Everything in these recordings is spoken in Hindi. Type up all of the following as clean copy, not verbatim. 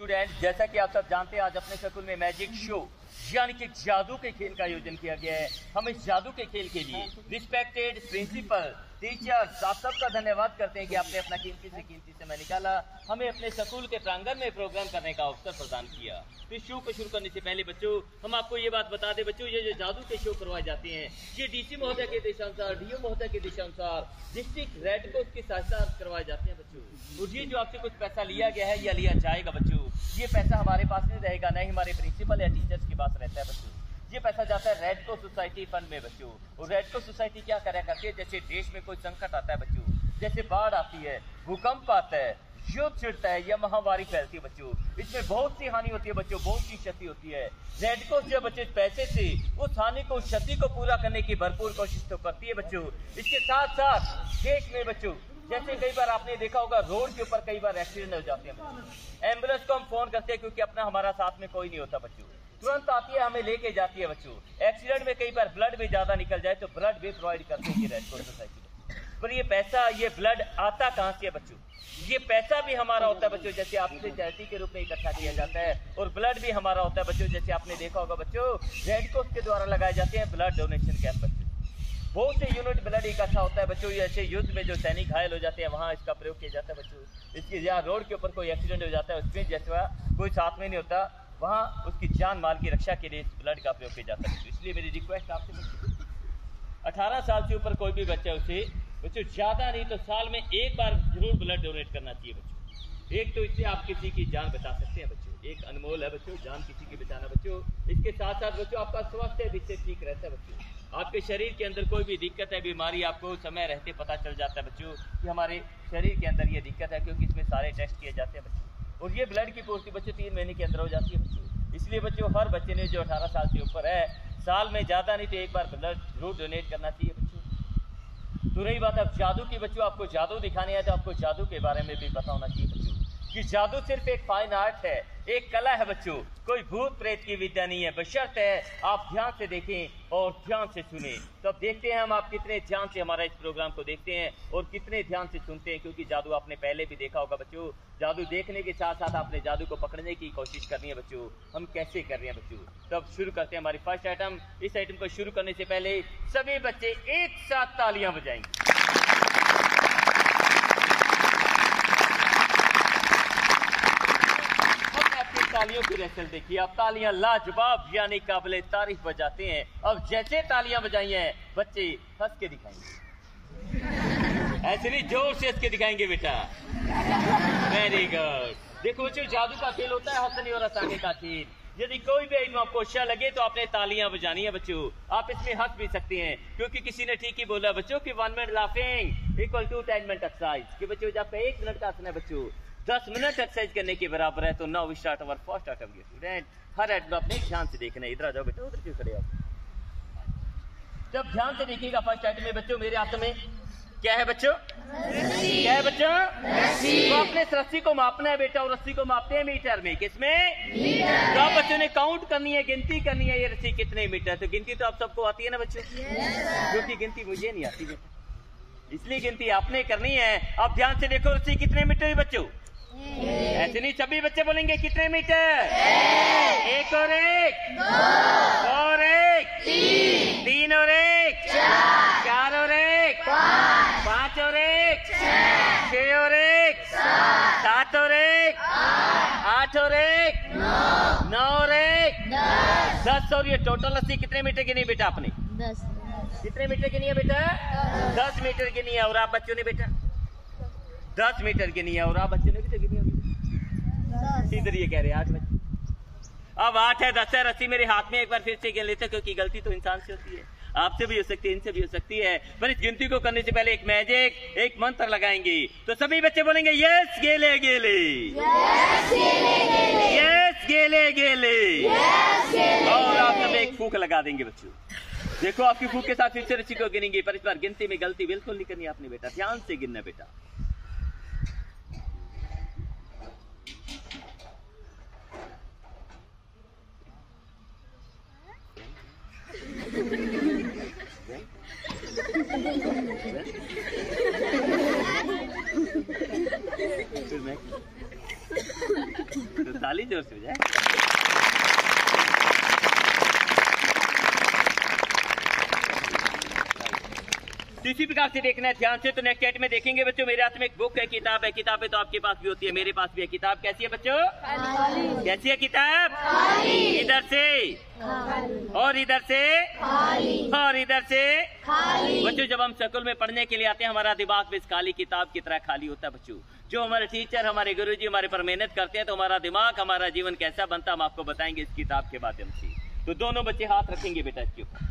स्टूडेंट, जैसा कि आप सब जानते हैं आज अपने स्कूल में मैजिक शो यानी कि जादू के खेल का आयोजन किया गया है। हम इस जादू के खेल के लिए रिस्पेक्टेड प्रिंसिपल, टीचर्स, आप सबका धन्यवाद करते हैं कि आपने अपना कीमती से कीमती समय निकाला, हमें अपने स्कूल के प्रांगण में प्रोग्राम करने का अवसर प्रदान किया। तो इस शो को शुरू करने से पहले बच्चों हम आपको ये बात बता दें बच्चों, ये जो जादू के शो करवाए जाते हैं ये डीसी महोदय के देशानुसार, डीओ महोदय के देशानुसार डिस्ट्रिक्ट रेड क्रॉस की सहायता करवाए जाते हैं बच्चों। और ये जो आपसे कुछ पैसा लिया गया है या लिया जाएगा बच्चों, ये पैसा हमारे पास नहीं रहेगा, नहीं हमारे प्रिंसिपल या टीचर्स के पास रहता है बच्चों। ये पैसा जाता है रेड क्रॉस सोसाइटी फंड में बच्चों। और रेड क्रॉस सोसाइटी क्या करा करती है, जैसे देश में कोई संकट आता है बच्चों, जैसे बाढ़ आती है, भूकंप आता है, युद्ध छिड़ता है या महामारी फैलती है बच्चों, इसमें बहुत सी हानि होती है बच्चों, बहुत सी क्षति होती है। रेड क्रॉस जो बच्चे पैसे से उस हानि को, क्षति को पूरा करने की भरपूर कोशिश तो करती है बच्चों। इसके साथ साथ देश में बच्चों जैसे कई बार आपने देखा होगा रोड के ऊपर कई बार एक्सीडेंट हो जाते हैं बच्चों, एम्बुलेंस को हम फोन करते हैं क्योंकि अपना हमारा साथ में कोई नहीं होता बच्चों, तुरंत आती है हमें लेके जाती है बच्चों। एक्सीडेंट में कई बार ब्लड भी ज्यादा निकल जाए तो ब्लड भी प्रोवाइड करती है रेड क्रॉस सोसाइटी। पर ये पैसा, ये ब्लड आता कहाँ से है बच्चों, ये पैसा भी हमारा होता है बच्चों, जैसे आपसे चैरिटी के रूप में इकट्ठा किया जाता है। और ब्लड भी हमारा होता है बच्चों, जैसे आपने देखा होगा बच्चों रेड क्रॉस के द्वारा लगाए जाते हैं ब्लड डोनेशन कैंप बच्चों। बहुत से यूनिट ब्लड इकट्ठा होता है बच्चों, ऐसे युद्ध में जो सैनिक घायल हो जाते हैं वहाँ इसका प्रयोग किया जाता है बच्चों। इसकी जहाँ रोड के ऊपर कोई एक्सीडेंट हो जाता है उसमें जैसे कोई साथ में नहीं होता, वहाँ उसकी जान माल की रक्षा के लिए इस ब्लड का प्रयोग किया जाता है। इसलिए मेरी रिक्वेस्ट आपसे 18 साल से ऊपर कोई भी बच्चा उसे बच्चों ज्यादा नहीं तो साल में एक बार जरूर ब्लड डोनेट करना चाहिए बच्चों। एक तो इससे आप किसी की जान बचा सकते हैं बच्चों, एक अनमोल है बच्चों जान किसी की बचाना बच्चों। इसके साथ साथ बच्चों आपका स्वास्थ्य भी ठीक रहता है बच्चों, आपके शरीर के अंदर कोई भी दिक्कत है, बीमारी आपको समय रहते पता चल जाता है बच्चों कि हमारे शरीर के अंदर ये दिक्कत है, क्योंकि इसमें सारे टेस्ट किए जाते हैं बच्चों। और ये ब्लड की पूर्ति बच्चों 3 महीने के अंदर हो जाती है बच्चों। इसलिए बच्चों हर बच्चे ने जो 18 साल से ऊपर है साल में ज्यादा नहीं तो एक बार ब्लड जरूर डोनेट करना चाहिए बच्चों। तो रही बात अब जादू की बच्चों, आपको जादू दिखाने है तो आपको जादू के बारे में भी पता होना चाहिए बच्चों कि जादू सिर्फ एक फाइन आर्ट है, एक कला है बच्चों, कोई भूत प्रेत की विद्या नहीं है। बशर्ते है आप ध्यान से देखें और ध्यान से सुने। तो अब देखते हैं हम आप कितने ध्यान से हमारा इस प्रोग्राम को देखते हैं और कितने ध्यान से सुनते हैं, क्योंकि जादू आपने पहले भी देखा होगा बच्चों। जादू देखने के साथ साथ आपने जादू को पकड़ने की कोशिश करनी है बच्चों। हम कैसे कर रहे हैं बच्चों, तब शुरू करते हैं हमारी फर्स्ट आइटम। इस आइटम को शुरू करने से पहले सभी बच्चे एक साथ तालियां बजाएंगे। तालियों की रेसल देखिए, अब तालियां लाजवाब यानी काबिले तारीफ बजाते हैं। अब जैसे तालियां बजाई हैं बच्चे हंस के दिखाएंगे, ऐसे नहीं जोर से हंस के दिखाएंगे बेटा। Very good. देखो बच्चों जादू का खेल होता है हंसने और हंसाने का खेल। यदि कोई भी आइटम आपको अच्छा लगे तो आपने तालियां बजानी है बच्चों। आप इसमें हंस भी सकते हैं क्योंकि किसी ने ठीक ही बोला बच्चों कि 1 minute laughing equal to 10 minute exercise. कि बच्चों जब 1 मिनट का हंसना है बच्चों 10 मिनट एक्सरसाइज करने के बराबर है। तो now we start our first item student. हर आइटम अपने ध्यान से देखना है। इधर आ जाओ बेटा, उधर क्यों खड़े आप। जब ध्यान से देखिएगा फर्स्ट आइटम में बच्चों मेरे हाथ में क्या है बच्चों, क्या है बच्चों, तो आपने इस रस्सी को मापना है बेटा, और रस्सी को मापते हैं मीटर में। किसमें, तो आप बच्चों ने काउंट करनी है, गिनती करनी है ये रस्सी कितने मीटर। तो गिनती तो आप सबको आती है ना बच्चों, क्योंकि गिनती मुझे नहीं आती बेटा, इसलिए गिनती आपने करनी है। अब ध्यान से देखो रस्सी कितने मीटर है बच्चों, ऐसे नहीं सभी बच्चे बोलेंगे कितने मीटर, 1 और 1, 2 और 1, 3 और 1, 4 और 1, 5 और 1, 6 और 1, 7 और 1, 8 और 1, 9 और 1, 10 और ये टोटल रस्सी कितने मीटर की नहीं बेटा आपने, 10 कितने मीटर की नहीं है बेटा, 10 मीटर की नहीं है। और आप बच्चों ने बेटा 10 मीटर की नहीं है, और आप बच्चों ने भी तो गिनी होगी। इधर ये कह रहे हैं 8 बच्चे। अब 8 है 10 है रस्सी मेरे हाथ में, एक बार फिर से गिन लेते क्योंकि गलती तो इंसान से होती है, आपसे भी हो सकती है, इनसे भी हो सकती है। पर इस गिनती को करने से पहले एक मैजिक, एक मंत्र लगाएंगे। तो सभी बच्चे बोलेंगे यस गेले गेले, यस गेले गेले, और आप सब एक फूंक लगा देंगे बच्चों। देखो आपकी फूंक के साथ फिर से रस्सी को गिनेंगे, पर इस बार गिनती में गलती बिल्कुल नहीं करनी आपने बेटा, ध्यान से गिनना बेटा। तो ताली जोर से हो जाए। इसी प्रकार से देखना है ध्यान से। तो नेक्स्ट स्टेट में देखेंगे बच्चों, मेरे हाथ में एक बुक है, किताब है। किताबें तो आपके पास भी होती है, मेरे पास भी है। किताब कैसी है बच्चों? कैसी है किताब? इधर से और इधर से और इधर से। बच्चों जब हम स्कूल में पढ़ने के लिए आते हैं, हमारा दिमाग भी इस खाली किताब की तरह खाली होता है बच्चों। जो हमारे टीचर, हमारे गुरुजी हमारे पर मेहनत करते हैं, तो हमारा दिमाग, हमारा जीवन कैसा बनता है हम आपको बताएंगे इस किताब के माध्यम से। तो दोनों बच्चे हाथ रखेंगे बेटा इसके ऊपर,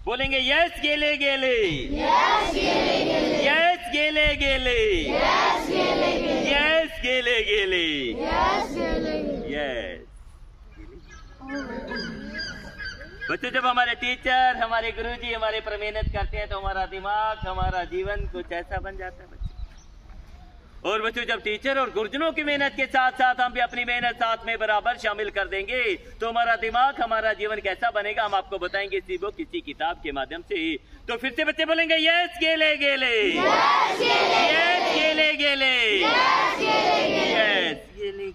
बोलेंगे यस गेले गेले, यस गेले गेले, यस गेले गेले, यस गेले गेले, यस गेले गेले, यस गेले गेले, यस। बच्चों जब हमारे टीचर, हमारे गुरुजी हमारे पर मेहनत करते हैं, तो हमारा दिमाग, हमारा जीवन कुछ ऐसा बन जाता है बच्चों। और बच्चों जब टीचर और गुरुजनों की मेहनत के साथ साथ हम भी अपनी मेहनत साथ में बराबर शामिल कर देंगे, तो हमारा दिमाग, हमारा जीवन कैसा बनेगा हम आपको बताएंगे इसी बुक, किसी किताब के माध्यम से। तो फिर से बच्चे बोलेंगे यस गेले गेले, यस गेले गेले, यस गेले गेले।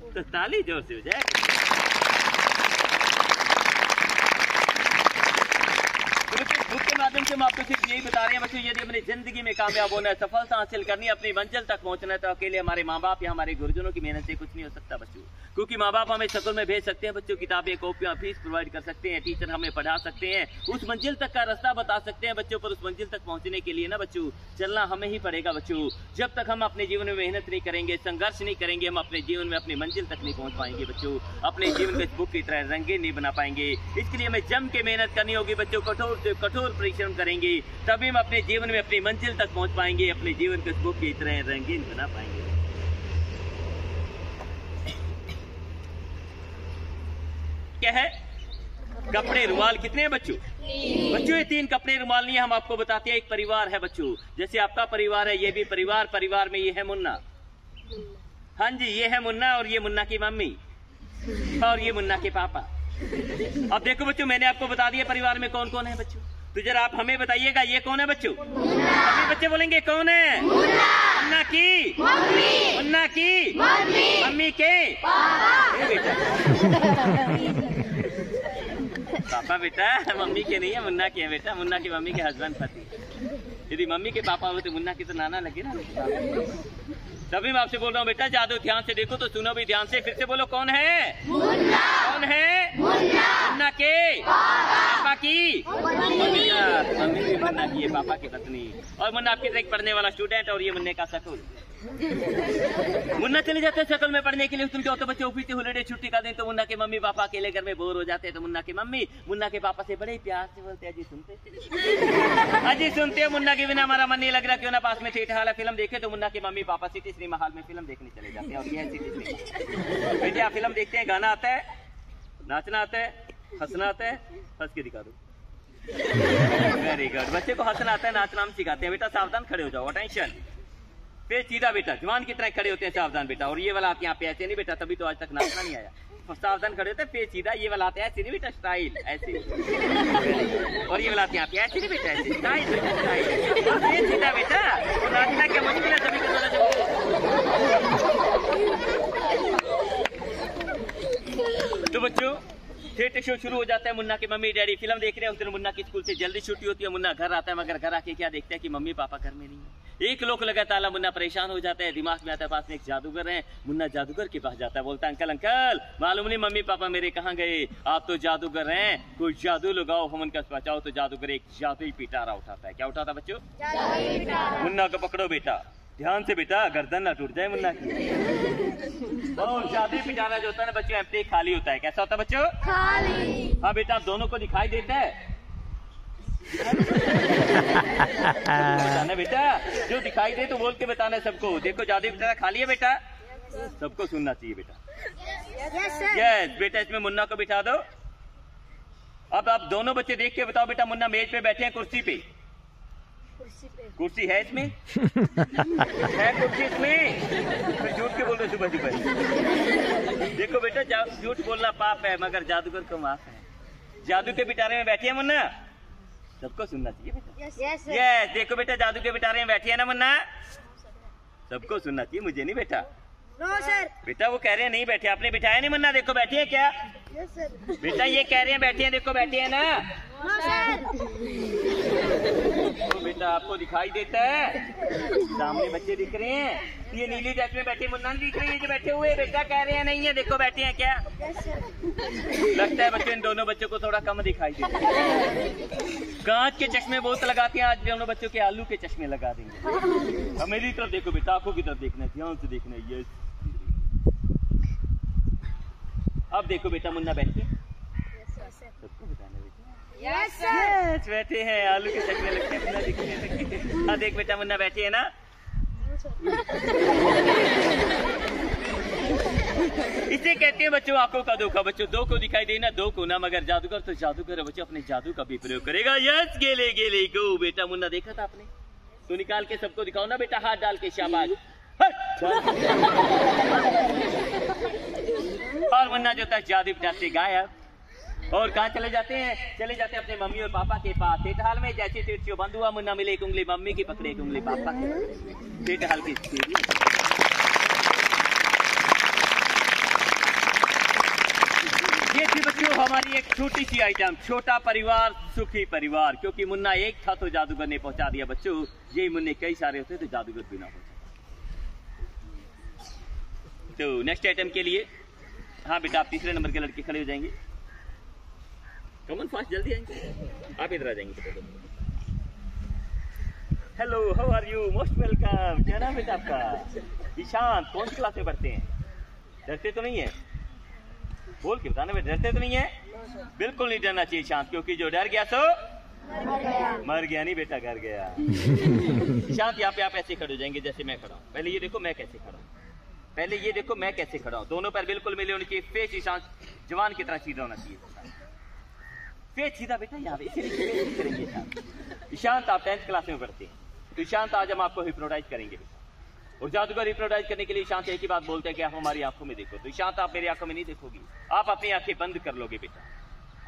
तो ताली जोर से हो जाए। बुक के माध्यम से हम आपको सिर्फ यही बता रहे हैं बच्चों, यदि अपनी जिंदगी में कामयाब होना है, सफलता हासिल करनी है, अपनी मंजिल तक पहुंचना है, तो अकेले हमारे माँ बाप या हमारे गुरुजनों की मेहनत से कुछ नहीं हो सकता बच्चों। क्योंकि माँ बाप हमें स्कूल में भेज सकते हैं बच्चों, किताबें कॉपियां फीस प्रोवाइड कर सकते हैं, टीचर हमें पढ़ा सकते हैं, उस मंजिल तक का रास्ता बता सकते हैं बच्चों, पर उस मंजिल तक पहुंचने के लिए ना बच्चों चलना हमें ही पड़ेगा बच्चों। जब तक हम अपने जीवन में मेहनत नहीं करेंगे, संघर्ष नहीं करेंगे, हम अपने जीवन में अपनी मंजिल तक नहीं पहुंच पाएंगे बच्चों। अपने जीवन को इस बुक की तरह रंगीन नहीं बना पाएंगे। इसके लिए हमें जम के मेहनत करनी होगी बच्चों, कठोर से कठोर परिश्रम करेंगे, तभी हम अपने जीवन में अपनी मंजिल तक पहुंच पाएंगे, अपने जीवन को इस बुक की तरह रंगीन बना पाएंगे। क्या है? कपड़े रुमाल कितने हैं बच्चों? बच्चों ये 3 कपड़े रुमाल नहीं है, हम आपको बताते हैं एक परिवार है बच्चों। जैसे आपका परिवार है, ये भी परिवार, परिवार में ये है मुन्ना, हाँ जी ये है मुन्ना, और ये मुन्ना की मम्मी, और ये मुन्ना के पापा। अब देखो बच्चों मैंने आपको बता दिया परिवार में कौन कौन है बच्चों, तो जरा आप हमें बताइएगा ये कौन है बच्चों? अभी बच्चे बोलेंगे कौन है? मुन्ना की मम्मी, मुन्ना की मम्मी के बेटा पापा बेटा, मम्मी के नहीं है, मुन्ना के है बेटा, मुन्ना की मम्मी के हस्बैंड पति। यदि मम्मी के पापा हो तो मुन्ना की तो नाना लगे ना। तभी मैं आपसे बोल रहा हूँ बेटा, जादू ध्यान से देखो, तो सुनो भी ध्यान से, फिर से बोलो कौन है? मुन्ना। कौन है? मुन्ना। मुन्ना के पापा की मम्मी भी मुन्ना की है, पापा की पत्नी। और मुन्ना आपकी तरह पढ़ने वाला स्टूडेंट, और ये मुन्ने का सकूल। मुन्ना चले जाते हैं सकल में पढ़ने के लिए। उस दिन क्या होता है बच्चे, ऑफिस से हॉलीडे छुट्टी का दिन, तो मुन्ना के मम्मी पापा अकेले घर में बोर हो जाते हैं, तो मुन्ना की मम्मी मुन्ना के पापा से बड़े प्यार से बोलते हैं, अजी सुनते अजी सुनते हैं, मुन्ना के बिना हमारा मन नहीं लग रहा, क्यों ना पास में थिएटर हॉल फिल्म देखे। तो मुन्ना के mummy papa city cinema hall में फिल्म देखने चले जाते हैं, और ये है सिटी सिनेमा। बेटे आप फिल्म देखते हैं, गाना आता है, नाचना आता है, हंसना आता है, हंस के दिखा दो। वेरी गुड, बच्चे को हंसना आता है, नाचना हम सिखाते हैं। बेटा सावधान खड़े हो जाओ, अटेंशन, पे सीधा बेटा, जवान की तरह खड़े होते हैं, सावधान बेटा। और ये वाला हाथ यहाँ पे ऐसे नहीं बेटा, तभी तो आज तक नाचना नहीं आया। सावधान खड़े होते हैं, पे सीधा, ये वाला हाथ ऐसे नहीं बेटा, स्टाइल ऐसे, और ये वाला हाथ यहाँ पे ऐसे नहीं बेटा, ऐसे स्टाइल स्टाइल, पे सीधा बेटा। और नाचना क्या मुश्किल है, तभी तो तो बच्चों थिएटर शो शुरू हो जाता है। मुन्ना के मम्मी डैडी फिल्म देख रहे हैं। उस दिन मुन्ना की स्कूल से जल्दी छुट्टी होती है, मुन्ना घर आता है, मगर घर आके क्या देखता है कि मम्मी पापा घर में नहीं है। एक लोग लगा ताला, मुन्ना परेशान हो जाता है, दिमाग में आता है पास में एक जादूगर है। मुन्ना जादूगर के पास जाता है, बोलता है अंकल अंकल मालूम नहीं मम्मी पापा मेरे कहाँ गए, आप तो जादूगर हैं, कोई जादू लगाओ, हम उनका बचाओ। तो जादूगर एक जादुई पिटारा उठाता है। क्या उठाता बच्चों? मुन्ना को पकड़ो बेटा, ध्यान से बेटा, गर्दन ना टूट जाए मुन्ना की। और जादुई पिटारा जो होता है ना बच्चों, एम्प्टी खाली होता है। कैसा होता है बच्चों? खाली। हाँ बेटा, आप दोनों को दिखाई देता है बताना बेटा, जो दिखाई दे तो बोल के बताना सबको। देखो जादुई पिटारा खाली है बेटा, सबको सुनना चाहिए बेटा। यस बेटा, इसमें मुन्ना को बिठा दो। अब आप दोनों बच्चे देख के बताओ बेटा, मुन्ना मेज पे बैठे हैं, कुर्सी पे, कुर्सी है इसमें है कुर्सी इसमें, फिर झूठ के बोल रहे सुबह सुबह। देखो बेटा, झूठ बोलना पाप है, मगर जादूगर को माफ है। जादू के पिटारे में बैठे हैं मुन्ना, सबको सुनना चाहिए बेटा। Yes sir. यस, देखो बेटा जादू के बिटारे में बैठी है ना मुन्ना, सबको सुनना चाहिए, मुझे नहीं बैठा। No sir. बेटा वो कह रहे हैं नहीं बैठे, आपने बिठाया नहीं मुन्ना, देखो बैठी है क्या? Yes sir. बेटा ये कह रहे हैं बैठी है, देखो बैठी है ना। No sir. तो बेटा आपको दिखाई देता है, सामने बच्चे दिख रहे हैं, ये नीली ड्रेस में बैठे मुन्ना दिख रही है जो बैठे हुए, बेटा कह रहे हैं नहीं है, देखो बैठे हैं क्या? Yes sir. लगता है बच्चों इन दोनों बच्चों को थोड़ा कम दिखाई देता है। कांच के चश्मे बहुत लगाते हैं, आज दोनों बच्चों के आलू के चश्मे लगा देंगे। अब मेरी तरफ देखो बेटा, आंखों की तरफ देखना है, ध्यान से देखना है। यस, अब देखो बेटा मुन्ना बैठे, सबको बताना बेटा। Yes sir. यस बैठे हैं, आलू के चश्मे लगते हैं, मुन्ना दिखने लगे। हाँ देख बेटा मुन्ना बैठे है ना। इसे कहते हैं बच्चों आंखों का धोखा। बच्चों दो को दिखाई देना, दो को ना, मगर जादूगर तो जादूगर है बच्चों, अपने जादू का भी प्रयोग करेगा। यस गेले गेले गो। बेटा मुन्ना देखा था आपने, तो निकाल के सबको दिखाओ ना बेटा, हाथ डाल के, शाबाश। और मुन्ना जो था जादू बिटाते गायब, और कहाँ चले जाते हैं? चले जाते हैं अपने मम्मी और पापा के पास। सेठहाल में जैसे तिरछियों बंद हुआ, मुन्ना मिले एक उंगली मम्मी की पकड़े, एक उंगली पापा की। सेठहाल की ये थी बच्चों हमारी एक छोटी सी आइटम, छोटा परिवार सुखी परिवार। क्योंकि मुन्ना एक था तो जादूगर ने पहुंचा दिया बच्चों, यही मुन्ने कई सारे होते तो जादूगर भी ना पहुंचा। तो नेक्स्ट आइटम के लिए, हाँ बेटा आप तीसरे नंबर के लड़के खड़े हो जाएंगे। कमन फास्ट, जल्दी आएंगे, आप इधर आ जाएंगे। Hello, how are you, most welcome. क्या नाम बेटा आपका? ईशान। कौन सी क्लास में पढ़ते हैं? डरते तो नहीं है? बोल के बताना बेटा, डरते तो नहीं है? बिल्कुल नहीं डरना चाहिए शांत, क्योंकि जो डर गया सो मर गया नहीं बेटा, घर गया। शांत यहाँ पे आप ऐसे खड़े हो जाएंगे जैसे मैं खड़ा हूँ। पहले ये देखो मैं कैसे खड़ा हूँ, पहले ये देखो मैं कैसे खड़ा हूँ। दोनों पैर बिल्कुल मिले होने चाहिए, फेस ईशान जवान की तरह सीधा होना चाहिए। फेस सीधा बेटा यहाँ पे, इसीलिए करेंगे ईशांत। ईशांत आप 10th क्लास में पढ़ते हैं, तो ईशांत आज हम आपको हिप्नोटाइज करेंगे बेटा। और जादूगर हिप्नोटाइज करने के लिए ईशांत एक ही बात बोलते हैं कि आप हमारी आंखों में देखो। तो ईशांत आप मेरी आंखों में नहीं देखोगी, आप अपनी आंखें बंद कर लोगे बेटा।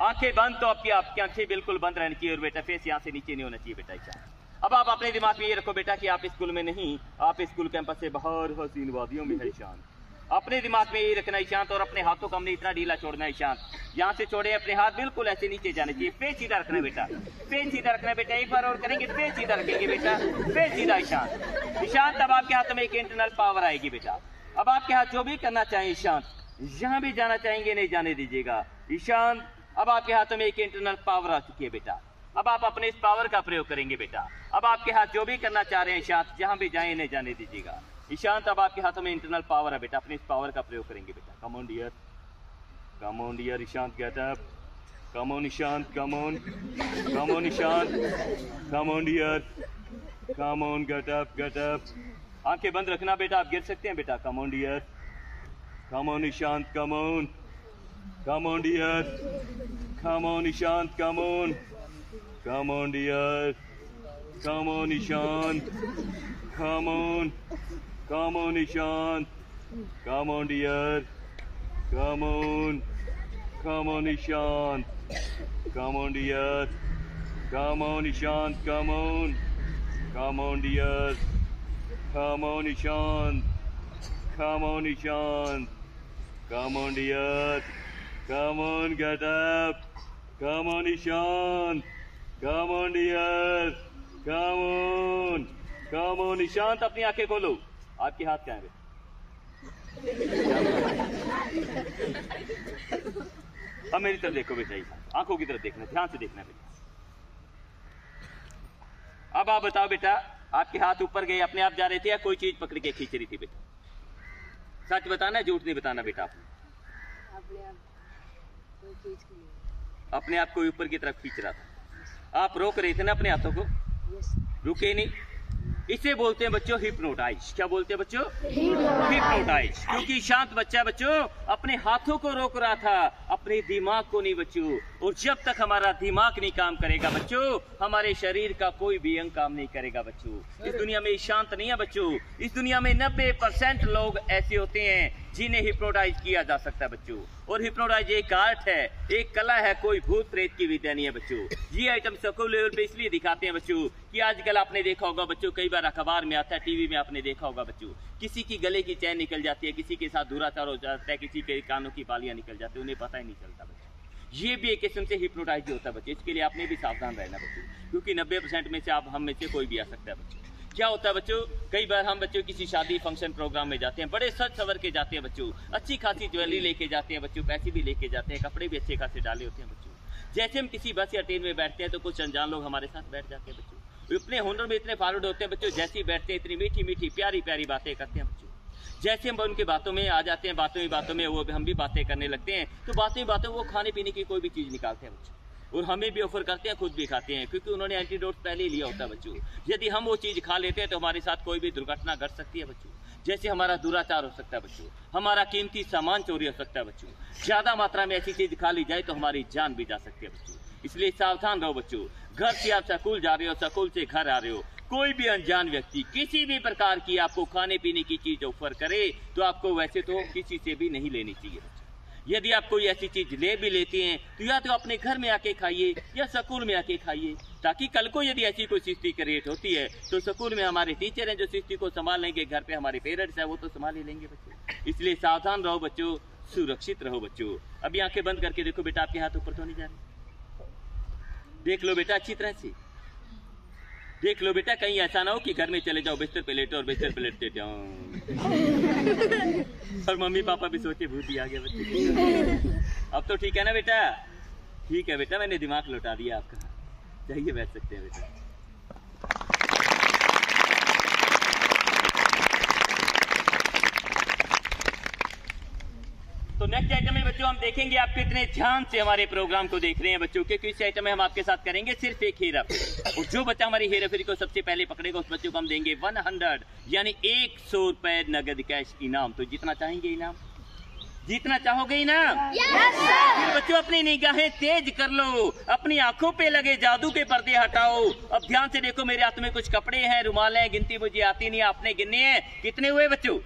आंखें बंद, तो आपकी आंखें बिल्कुल बंद रहनी चाहिए, और बेटा फेस यहाँ से नीचे नहीं होना चाहिए बेटा ईशांत। अब आप अपने दिमाग में ये रखो बेटा कि आप स्कूल में नहीं, आप स्कूल कैंपस से बाहर हसीन वादियों में है ईशांत। अपने दिमाग में यही रखना ईशांत, और अपने हाथों को हमने इतना ढीला छोड़ना है ईशांत। यहाँ से छोड़े अपने हाथ बिल्कुल ऐसे नीचे जाने चाहिए, फेस सीधा रखना बेटा, फेस सीधा रखना बेटा। एक बार और करेंगे, फेस सीधा रखेंगे बेटा, फेस सीधा ईशांत। ईशांत अब आपके हाथों में एक इंटरनल पावर आएगी बेटा। अब आपके हाथ जो भी करना चाहे ईशांत, जहाँ भी जाना चाहेंगे नहीं जाने दीजिएगा ईशांत। अब आपके हाथों में एक इंटरनल पावर आ चुकी है बेटा, अब आप अपने इस पावर का प्रयोग करेंगे बेटा। अब आपके हाथ जो भी करना चाह रहे हैं ईशांत, जहाँ भी जाए नहीं जाने दीजिएगा ईशांत। अब आपके हाथों में इंटरनल पावर है बेटा, अपने इस पावर का प्रयोग करेंगे बेटा। Come on dear, come on dear Ishant, get up, come on Ishant, come on, come on Ishant, come on dear, come on, get up, get up. आंखें बंद रखना बेटा, आप गिर सकते हैं बेटा। Come on dear, come on Ishant, come on, come on dear, come on Ishant, come on, come on dear, come on Ishant, come on, come on Ishant, come on dear, come on Ishant, come on dear, come on Ishant, come on dear, come on Ishant, come on Ishant, come on dear, come on, get up, come on Ishant, come on dear, come on Ishant. अपनी आंखें खोलो, आपके हाथ क्या है? अब मेरी तरफ देखो बेटा, आंखों की तरफ देखना, ध्यान से देखना बेटा। अब आप बताओ बेटा, आपके हाथ ऊपर गए अपने आप जा रहे थे या कोई चीज पकड़ के खींच रही थी बेटा? सच बताना, झूठ नहीं बताना बेटा। अपने आप को ऊपर की तरफ खींच रहा था, आप रोक रहे थे ना अपने हाथों को? रुके नहीं, इसे बोलते हैं बच्चों हिप्नोटाइज। क्या बोलते हैं बच्चों? हिप्नोटाइज। क्योंकि शांत बच्चा बच्चों अपने हाथों को रोक रहा था, अपने दिमाग को नहीं बच्चों। और जब तक हमारा दिमाग नहीं काम करेगा बच्चों, हमारे शरीर का कोई भी अंग काम नहीं करेगा बच्चों। इस दुनिया में शांत नहीं है बच्चों। इस दुनिया में 90% लोग ऐसे होते हैं जिन्हें हिप्नोटाइज किया जा सकता है बच्चों। और हिप्नोटाइज एक आर्ट है, एक कला है, कोई भूत प्रेत की विद्या नहीं है बच्चों। ये आइटम स्कूल लेवल पे इसलिए दिखाते हैं बच्चों कि आजकल आपने देखा होगा बच्चों, कई बार अखबार में आता है, टीवी में आपने देखा होगा बच्चों, किसी की गले की चैन निकल जाती है, किसी के साथ दुराचार हो जाता है, किसी के कानों की बालियां निकल जाती है, उन्हें पता ही नहीं चलता बच्चों। ये भी एक किस्म से हिप्नोटाइज होता है बच्चों। इसके लिए आपने भी सावधान रहना बच्चों, क्योंकि 90% में से आप हम में से कोई भी आ सकता है बच्चों। क्या होता है बच्चों, कई बार हम बच्चों किसी शादी फंक्शन प्रोग्राम में जाते हैं, बड़े सज सवर के जाते हैं बच्चों, अच्छी खासी ज्वेलरी लेके जाते हैं बच्चों, पैसे भी लेके जाते हैं, कपड़े भी अच्छे खासे डाले होते हैं बच्चों। जैसे हम किसी बस या ट्रेन में बैठते हैं तो कुछ अनजान लोग हमारे साथ बैठ जाते हैं बच्चों। अपने हुनर में इतने फॉरवर्ड होते हैं बच्चों, जैसे ही बैठते हैं इतनी मीठी मीठी प्यारी प्यारी बातें करते हैं बच्चों। जैसे हम उनकी बातों में आ जाते हैं, बातों में वो हम भी बातें करने लगते हैं, तो बातों वो खाने पीने की कोई भी चीज़ निकालते हैं बच्चों, और हमें भी ऑफर करते हैं, खुद भी खाते हैं, क्योंकि उन्होंने एंटीडोट पहले ही लिया होता है बच्चों। यदि हम वो चीज़ खा लेते हैं तो हमारे साथ कोई भी दुर्घटना घट सकती है बच्चों। जैसे हमारा दुराचार हो सकता है बच्चों, हमारा कीमती सामान चोरी हो सकता है बच्चों, ज़्यादा मात्रा में ऐसी चीज़ खा ली जाए तो हमारी जान भी जा सकती है बच्चों। इसलिए सावधान रहो बच्चों। घर से आप स्कूल जा रहे हो, स्कूल से घर आ रहे हो, कोई भी अनजान व्यक्ति किसी भी प्रकार की आपको खाने पीने की चीज़ ऑफर करे तो आपको वैसे तो किसी से भी नहीं लेनी चाहिए। यदि आप कोई ऐसी चीज ले भी लेते हैं तो या तो अपने घर में आके खाइए या स्कूल में आके खाइए, ताकि कल को यदि ऐसी कोई स्थिति क्रिएट होती है तो स्कूल में हमारे टीचर हैं जो स्थिति को संभाल लेंगे, घर पे हमारे पेरेंट्स हैं वो तो संभाल ही लेंगे बच्चों। इसलिए सावधान रहो बच्चों, सुरक्षित रहो बच्चों। अभी आंखें बंद करके देखो बेटा, आपके हाथ ऊपर तो नहीं जा रहे, देख लो बेटा अच्छी तरह से देख लो बेटा, कहीं ऐसा ना हो कि घर में चले जाओ, बिस्तर पे लेटो और बिस्तर पे लेटते जाओ और मम्मी पापा भी सोचे भूत ही आ गया बच्चे। अब तो ठीक है ना बेटा? ठीक है बेटा, मैंने दिमाग लौटा दिया आपका, जाइए बैठ सकते हैं बेटा। तो नेक्स्ट आइटम में बच्चों हम देखेंगे आप कितने ध्यान से हमारे प्रोग्राम को देख रहे हैं बच्चों, क्योंकि इस आइटम में हम आपके साथ करेंगे सिर्फ एक हेरा फेरी, और जो बच्चा हमारी हेरा फेरी को सबसे पहले पकड़ेगा उस बच्चों को हम देंगे 100 यानी 100 रुपए नगद कैश इनाम। तो जितना चाहेंगे इनाम, जीतना चाहोगे इनाम? फिर बच्चों अपनी निगाहें तेज कर लो, अपनी आंखों पे लगे जादू के पर्दे हटाओ। अब ध्यान से देखो, मेरे हाथ में कुछ कपड़े हैं, रुमाल है, गिनती मुझे आती नहीं, आपने गिनने हैं। कितने हुए बच्चों?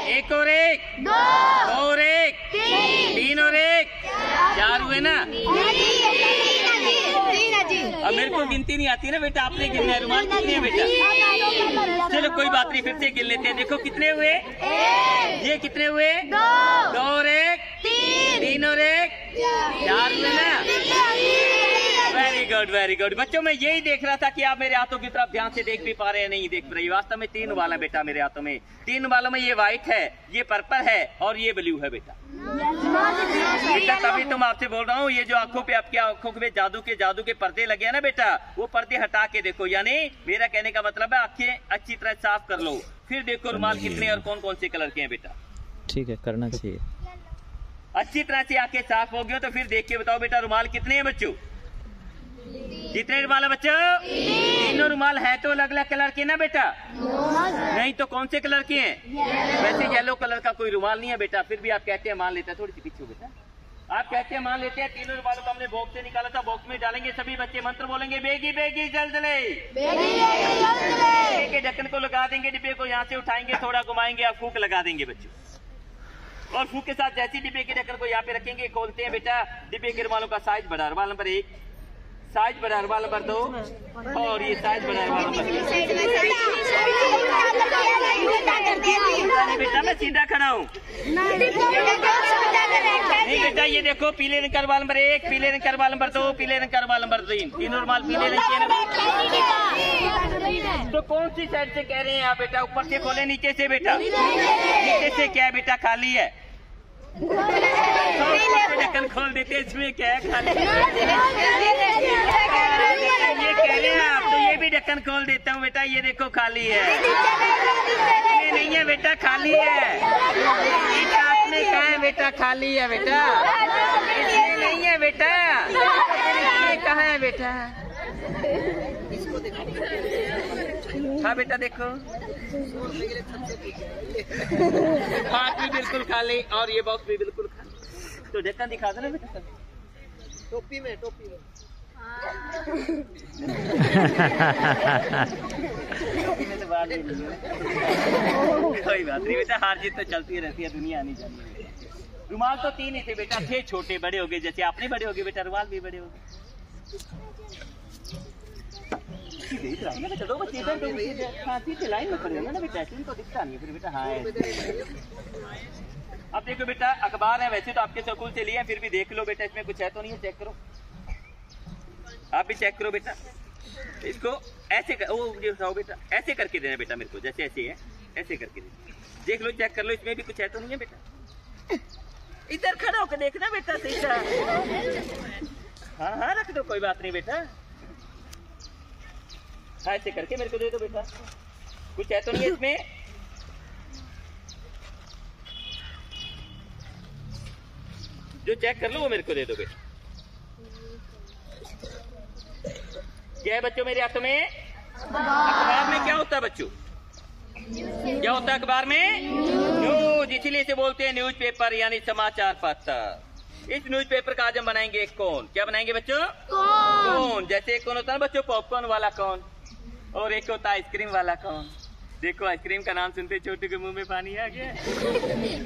एक और एक, दो और एक, तीन और एक, चार हुए ना? अब मेरे को गिनती नहीं आती ना बेटा, आपने गिनना है। रुमाल कितने हैं बेटा? चलो कोई बात नहीं, फिर से गिन लेते हैं। देखो कितने हुए, ये कितने हुए? दो और एक, तीन और एक, चार हुए ना? Very good very good. बच्चों मैं यही देख रहा था कि आप मेरे हाथों की तरफ ध्यान से देख भी पा रहे हैं नहीं देख रहे। वास्तव में 3 वाला बेटा मेरे हाथों में, 3 वालों में ये व्हाइट है, ये पर्पल है और ये ब्लू है बेटा। बेटा तभी तो मैं आपसे बोल रहा हूँ, ये जो आंखों पे आपकी आंखों पे जादू के पर्दे लगे हैं ना बेटा, वो पर्दे हटा के देखो। यानी मेरा कहने का मतलब है आंखें अच्छी तरह साफ कर लो, फिर देखो रुमाल कितने और कौन कौन से कलर के हैं बेटा। ठीक है, करना चाहिए। अच्छी तरह से आंखें साफ हो गई तो फिर देख के बताओ बेटा रुमाल कितने हैं बच्चों? कितने रुमाल है बच्चों? 3 रुमाल है तो अलग अलग कलर के ना बेटा? नहीं तो कौन से कलर के हैं? वैसे येलो कलर का कोई रुमाल नहीं है बेटा, फिर भी आप कहते हैं मान लेते हैं। थोड़ी सी पीछे बेटा, आप कहते हैं मान लेते हैं। 3 रुमालों को हमने बॉक्स से निकाला था, बॉक्स में डालेंगे, सभी बच्चे मंत्र बोलेंगे, बेगी बेगी जल्दले, के ढक्कन को लगा देंगे, डिब्बे को यहाँ से उठाएंगे, थोड़ा घुमाएंगे, आप फूंक लगा देंगे बच्चों। और फूंक के साथ जैसे डिब्बे के ढक्कन को यहाँ पे रखेंगे, खोलते हैं बेटा, डिब्बे के रुमालों का साइज बढ़ा, रुमाल नंबर 1, साइज बढ़ा रुमाल नंबर 2, और ये साइज बढ़ा रुमाल नंबर 3। बेटा मैं सीधा खड़ा हूँ नहीं बेटा, ये देखो पीले रंग का रुमाल नंबर 1, पीले रंग का रुमाल नंबर 2, पीले रंग का रुमाल नंबर 3, तीनों रुमाल पीले रंग के। तो कौन सी साइड से कह रहे हैं आप बेटा? ऊपर से खोले, नीचे से बेटा? नीचे से क्या है बेटा? खाली है। ढक्कन खोल देते, इसमें क्या है? खाली। ये कह रहे हैं आप, तो ये भी ढक्कन खोल देता हूँ बेटा, ये देखो खाली है। नहीं है बेटा, खाली है। आपने कहा है बेटा खाली है बेटा, इसमें नहीं है बेटा, इसमें कहाँ है बेटा? हाँ बेटा देखो, हाथ भी बिल्कुल खाली और ये बॉक्स भी बिल्कुल खाली। तो ढक्कन दिखा दो ना बेटा, टोपी में कोई बात नहीं बेटा, हार जीत तो चलती रहती है, दुनिया आनी जानी। रुमाल तो 3 ही थे बेटा, थे छोटे, बड़े हो गए, जैसे आपने बड़े हो गए बेटा, रुमाल भी बड़े हो गए। बेटा 2 बच्चे लाइन में खड़े होंगे ना बेटा, इनको दिखता नहीं फिर बेटा। हाँ अब देखो बेटा, अखबार है वैसे तो आपके स्कूल से लिए, फिर भी देख लो बेटा, इसमें कुछ है तो नहीं है, चेक करो, आप भी चेक करो बेटा। इसको ऐसे वो बेटा ऐसे करके देना बेटा मेरे को, जैसे ऐसे है ऐसे करके देना, देख लो, चेक कर लो, इसमें भी कुछ है तो नहीं है बेटा। इधर खड़ा होकर देखना बेटा सही सा। हाँ हाँ रख दो, कोई बात नहीं बेटा। हाँ ऐसे करके मेरे को दे दो बेटा, कुछ है तो नहीं है इसमें। जो चेक कर लो वो मेरे को दे दो बेटा। क्या है बच्चों मेरे हाथों में? अखबार में क्या होता है बच्चों? क्या होता है अखबार में? न्यूज, इसीलिए इसे बोलते हैं न्यूज पेपर यानी समाचार पत्र। इस न्यूज पेपर का आज हम बनाएंगे एक कोन। क्या बनाएंगे बच्चों? कोन। जैसे एक कोन होता है ना बच्चों, पॉपकॉर्न वाला कोन, और एक होता है आइसक्रीम वाला कोन। देखो आइसक्रीम का नाम सुनते छोटू के मुंह में पानी आ गया।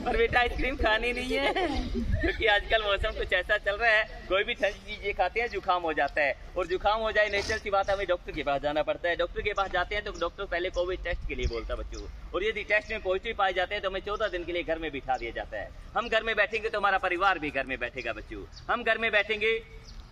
पर बेटा आइसक्रीम खानी नहीं है, क्योंकि आजकल मौसम कुछ ऐसा चल रहा है, कोई भी ठंडी चीजें खाते हैं जुकाम हो जाता है, और जुकाम हो जाए नेचुरल सी बात, हमें डॉक्टर के पास जाना पड़ता है। डॉक्टर के पास जाते हैं तो डॉक्टर पहले कोविड टेस्ट के लिए बोलता है बच्चों, और यदि टेस्ट में पॉजिटिव पाए जाते हैं तो हमें 14 दिन के लिए घर में बिठा दिया जाता है। हम घर में बैठेंगे तो हमारा परिवार भी घर में बैठेगा बच्चों। हम घर में बैठेंगे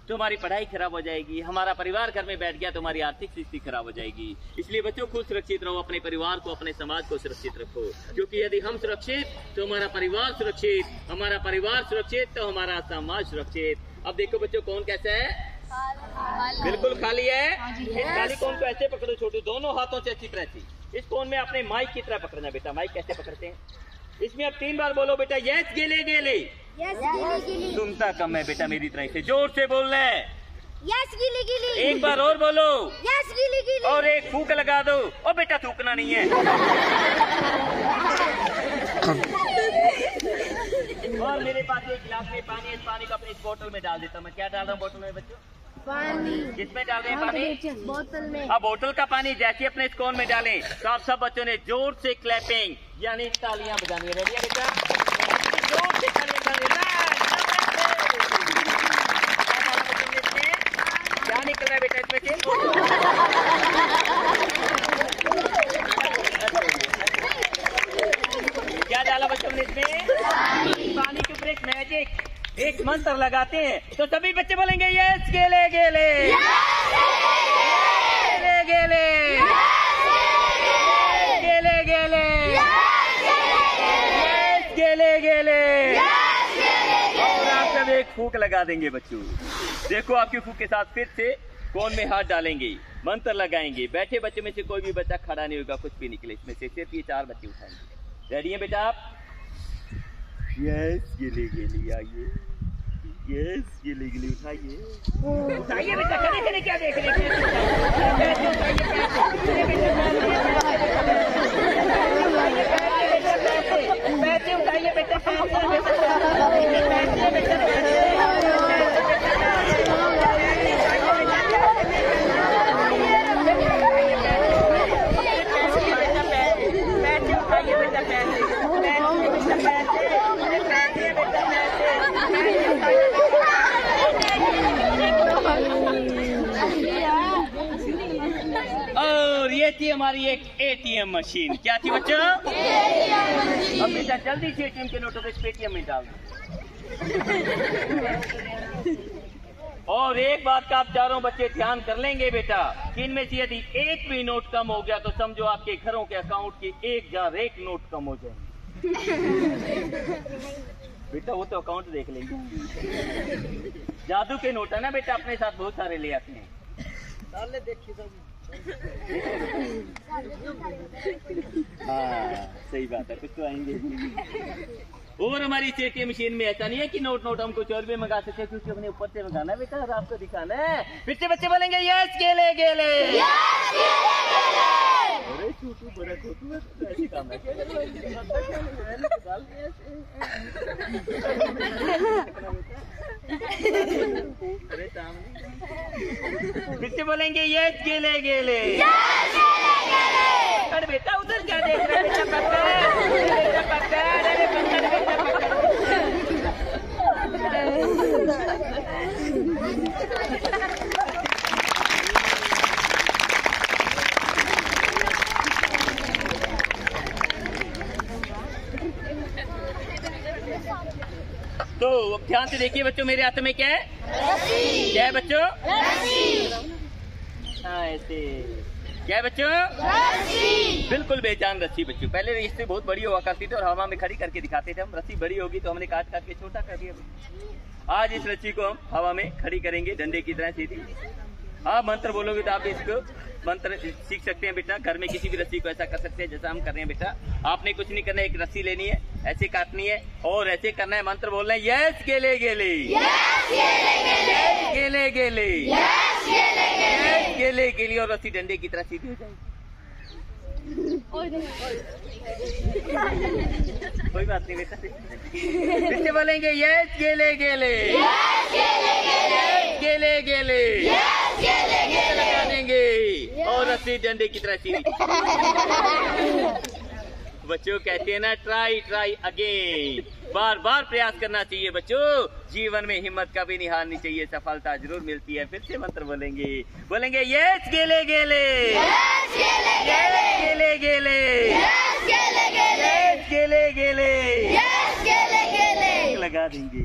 तो हमारी पढ़ाई खराब हो जाएगी, हमारा परिवार घर में बैठ गया तो हमारी आर्थिक स्थिति खराब हो जाएगी। इसलिए बच्चों खुद सुरक्षित रहो, अपने परिवार को, अपने समाज को सुरक्षित रखो, क्योंकि यदि हम सुरक्षित तो हमारा परिवार सुरक्षित, हमारा परिवार सुरक्षित तो हमारा समाज सुरक्षित। अब देखो बच्चों कौन कैसा है? बिल्कुल खाली है। इस खाली कौन को ऐसे पकड़ो छोटू, दोनों हाथों से अच्छी तरह से। इस कौन में अपने माइक की तरह पकड़ना बेटा। माइक कैसे पकड़ते हैं? इसमें अब 3 बार बोलो बेटा, यस गेले गेले। सुनता कम है बेटा मेरी तरह से, जोर से बोलना है। यस गिली गिली। एक बार और बोलो। यस गिली गिली। और एक फूक लगा दो। ओ बेटा थूकना नहीं है। और मेरे पास एक गिलास में पानी है, इस पानी को अपनी इस बोतल में डाल देता हूँ। मैं क्या डाल रहा हूँ बोतल में बच्चों? पानी। किसमें डाल रहे हैं पानी? बोतल में। अब बोतल का पानी जैसे अपने इस कोन में डालें तो आप सब बच्चों ने जोर से क्लैपिंग यानी तालियां बजानी है। रेडी है बेटा? जोर से तालियां बजानी। क्या निकल रहा है बेटा इसमें से? क्या डाला बच्चों ने इसमें? पानी के ऊपर एक मैजिक, एक मंत्र लगाते हैं तो सभी बच्चे बोलेंगे यस गेले गेले, गेले गेले, गेले गेले, यस गेले गेले। और आप सब एक फूंक लगा देंगे बच्चों। देखो आपकी फूंक के साथ फिर से कोन में हाथ डालेंगे, मंत्र लगाएंगे। बैठे बच्चे में से कोई भी बच्चा खड़ा नहीं होगा, कुछ भी निकले इसमें से, सिर्फ ये 4 बच्चे उठाएंगे। रेडी है बेटा आप? यस गिली गिली आइए, यस गिली गिली उठाइए, उठाइए बेटा। खड़े खड़े क्या देख रहे हैं? पैसे उठाइए बेटा, और ये थी हमारी एक एटीएम मशीन। क्या थी बच्चों? अब बेटा जल्दी से एटीएम के नोटों को पेटीएम में डाल दो। और एक बात का आप चारों बच्चे ध्यान कर लेंगे बेटा कि इनमें से यदि एक भी नोट कम हो गया तो समझो आपके घरों के अकाउंट के 1,001 नोट कम हो जाएंगे। बेटा वो तो अकाउंट देख लेंगे। जादू के नोट है ना बेटा, अपने साथ बहुत सारे ले आते हैं। हाँ सही बात है, कुछ तो आएंगे। और हमारी एटीएम मशीन में ऐसा नहीं है कि नोट नोट हम कुछ और भी मंगा सकते हैं, क्योंकि हमने ऊपर से मंगाना है बेटा और आपको दिखाना है। फिर से बच्चे बोलेंगे यस गेले गेले, अरे छोटू बड़ा छोटू ऐसे काम है अरे फिर से बोलेंगे ये गेले गेले अरे बेटा उधर क्या देख रहे बेटा पकड़ अरे पकड़ बेटा तो ध्यान से देखिए बच्चों, मेरे हाथ में क्या है? रस्सी। क्या है बच्चों? रस्सी। हाँ ऐसे क्या है बच्चों? रस्सी। बिल्कुल बेजान रस्सी बच्चों। पहले इससे बहुत बड़ी हुआ करती थी और हवा में खड़ी करके दिखाते थे हम। रस्सी बड़ी होगी तो हमने काट काट के छोटा कर दिया। आज इस रस्सी को हम हवा में खड़ी करेंगे डंडे की तरह सीधी। आप मंत्र बोलोगे तो आप इसको मंत्र सीख सकते हैं बेटा। घर में किसी भी रस्सी को ऐसा कर सकते हैं जैसा हम कर रहे हैं बेटा। आपने कुछ नहीं करना है, एक रस्सी लेनी है, ऐसे काटनी है और ऐसे करना है। मंत्र बोलना है यस गेले गेले, यस गेले गेले, यस गेले गेले और रस्सी डंडे की तरह सीधी हो जाएगी। कोई बात नहीं बेटा, फिर बोलेंगे यस गेले गेले, गेले गेले लगा देंगे और रस्सी डंडे की तरह सीधी। बच्चों कहते हैं ना ट्राई ट्राई अगेन, बार बार प्रयास करना चाहिए बच्चों। जीवन में हिम्मत कभी नहीं हारनी चाहिए, सफलता जरूर मिलती है। फिर से मंत्र बोलेंगे, बोलेंगे यस गेले गेले, यस गेले गेले, यस गेले गेले, यस गेले गेले लगा देंगे।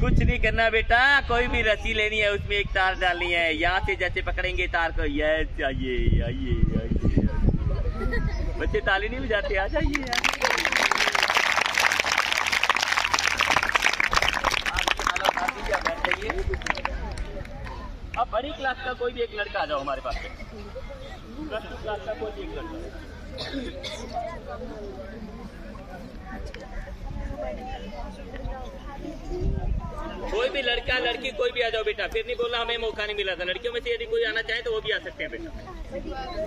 कुछ नहीं करना बेटा, कोई भी रस्सी लेनी है उसमें एक तार डालनी है। यहाँ से जैसे पकड़ेंगे तार को यस आइए आइए आइए। बच्चे ताली नहीं बजाते, आ जाइए अब बड़ी क्लास का कोई भी एक लड़का आ जाओ हमारे पास। प्लस 2 क्लास का कोई भी एक लड़का, कोई भी लड़का लड़की कोई भी आ जाओ बेटा। फिर नहीं बोलना हमें मौका नहीं मिला था। लड़कियों में से यदि कोई आना चाहे तो वो भी आ सकते हैं बेटा।